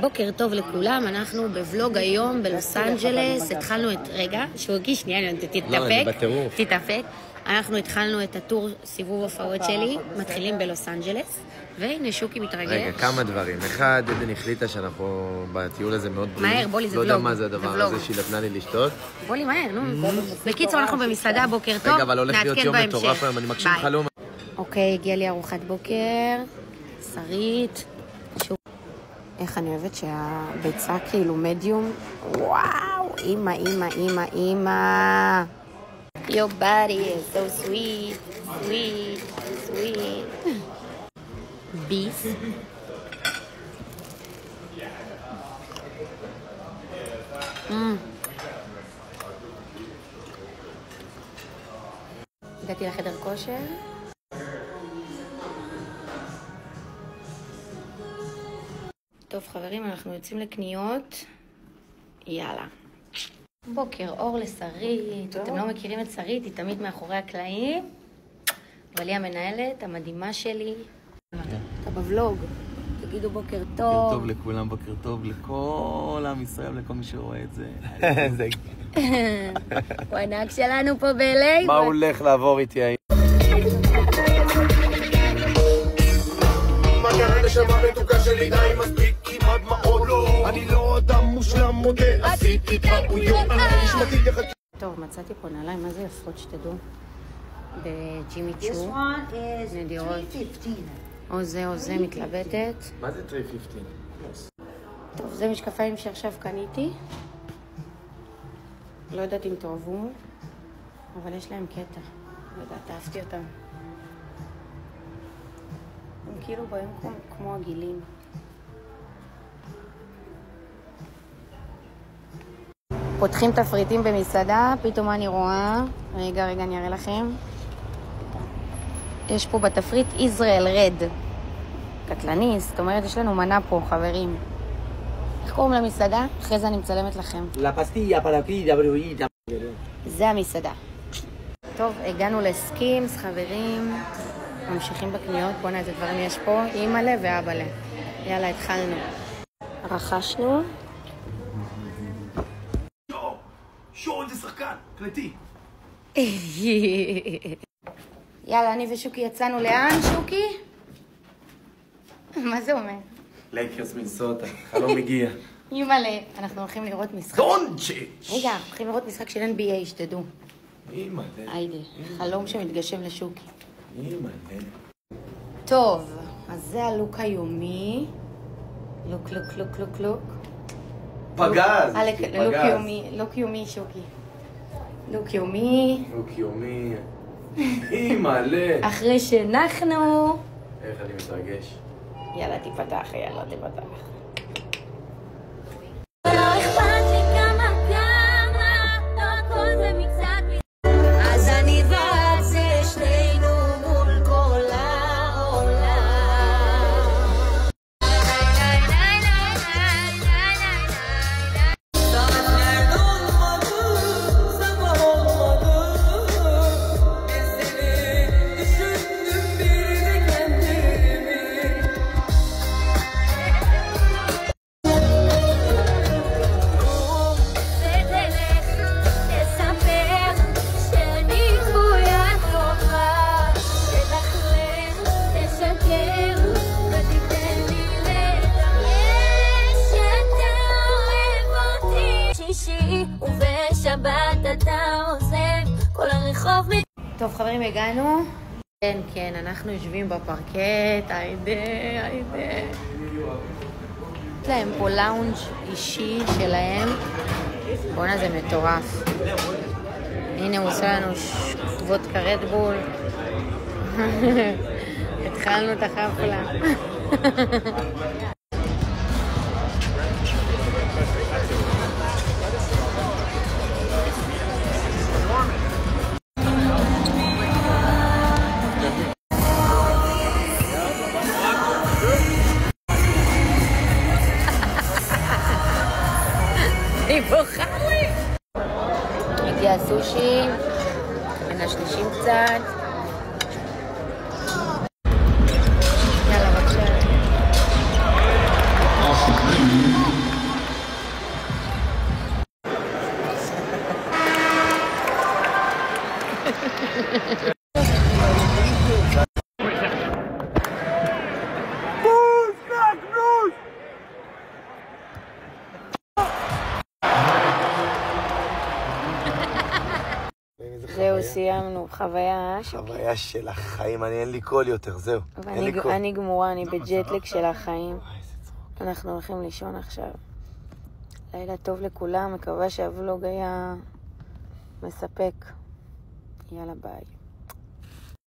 בוקר טוב לכולם, אנחנו בוולוג היום בלוס אנג'לס, התחלנו את... רגע, שוקי, שנייה, תתאפק. אנחנו התחלנו את הטור סיבוב הופעות שלי, מתחילים בלוס אנג'לס, והנה שוקי מתרגש. רגע, כמה דברים. אחד, עדן החליטה שאנחנו בטיול הזה מאוד בריאים. מהר, בוא לי, זה לא ולוג. יודע מה זה הדבר הזה שהיא נתנה לי לשתות. בוא לי מהר, נו. בקיצור, אנחנו במסעדה, בוקר טוב, רגע, אבל הולך להיות יום מטורף היום, אני מקשיב חלום. אוקיי, הגיע לי ארוחת בוקר, שרית. איך אני אוהבת שהביצה כאילו מדיום. וואו, אמא, אמא, אמא, אמא. Your body is so sweet, sweet, sweet. Beef. הגעתי לחדר כושר. טוב חברים, אנחנו יוצאים לקניות. יאללה. בוקר אור לשרית. אתם לא מכירים את שרית, היא תמיד מאחורי הקלעים. אבל היא המנהלת המדהימה שלי. אתה בוולוג. תגידו בוקר טוב. בוקר טוב לכולם, בוקר טוב לכל עם ישראל, לכל מי שרואה את זה. הוא הנהג שלנו פה ב-LA. מה הוא הולך לעבור איתי היום? נשמה מתוקה שלי די מספיק כמעט מאוד לא אני לא אדם מושלם מודה עשיתי טעויות נשמתי יחד. טוב, מצאתי פה נעליים, מה זה יפות שתדעו? בג'ימי צ'ו נדירות או זה מתלבטת. מה זה 315? טוב, זה משקפיים שעכשיו קניתי, לא יודעת אם תאהבו אבל יש להם קטע, לא יודעת, אהבתי אותם, הם כאילו באים כמו הגילים. פותחים תפריטים במסעדה, פתאום אני רואה, רגע אני אראה לכם, יש פה בתפריט ישראל רד, קטלני, זאת אומרת יש לנו מנה פה חברים. איך קוראים למסעדה? אחרי זה אני מצלמת לכם. זה המסעדה. טוב, הגענו לסקימס חברים, ממשיכים בקניות, בואו נראה איזה דברים יש פה, אמא לה ואבא לה. יאללה, התחלנו. רכשנו. שור, זה שחקן, קלטי. יאללה, אני ושוקי יצאנו לאן, שוקי? מה זה אומר? לייקרס מינסוטה, חלום הגיע. אמא לה, אנחנו הולכים לראות משחק. דונצ'יץ'. רגע, אנחנו הולכים לראות משחק של NBA, שתדעו. אמא לה. היידה, חלום שמתגשם לשוקי. אמא לה. טוב, אז זה הלוק היומי. לוק. פגז. לוק יומי, שוקי. לוק יומי. אמא לה. אחרי שנחנו. איך אני מתרגש. יאללה, תיפתח. טוב חברים, הגענו. כן, אנחנו יושבים בפרקט, היידה. יש להם פה לאונג' אישי שלהם. בואנה, זה מטורף. הנה הוא עושה לנו וודקה רדבול. התחלנו את החפלה. הגיע הסושי, מנשנשים קצת. יאללה, בבקשה. זהו, סיימנו. חוויה חוויה של החיים, אין לי קול יותר, זהו. אני גמורה, אני בג'טלג של החיים. אנחנו הולכים לישון עכשיו. לילה טוב לכולם, מקווה שהוולוג היה מספק. יאללה ביי.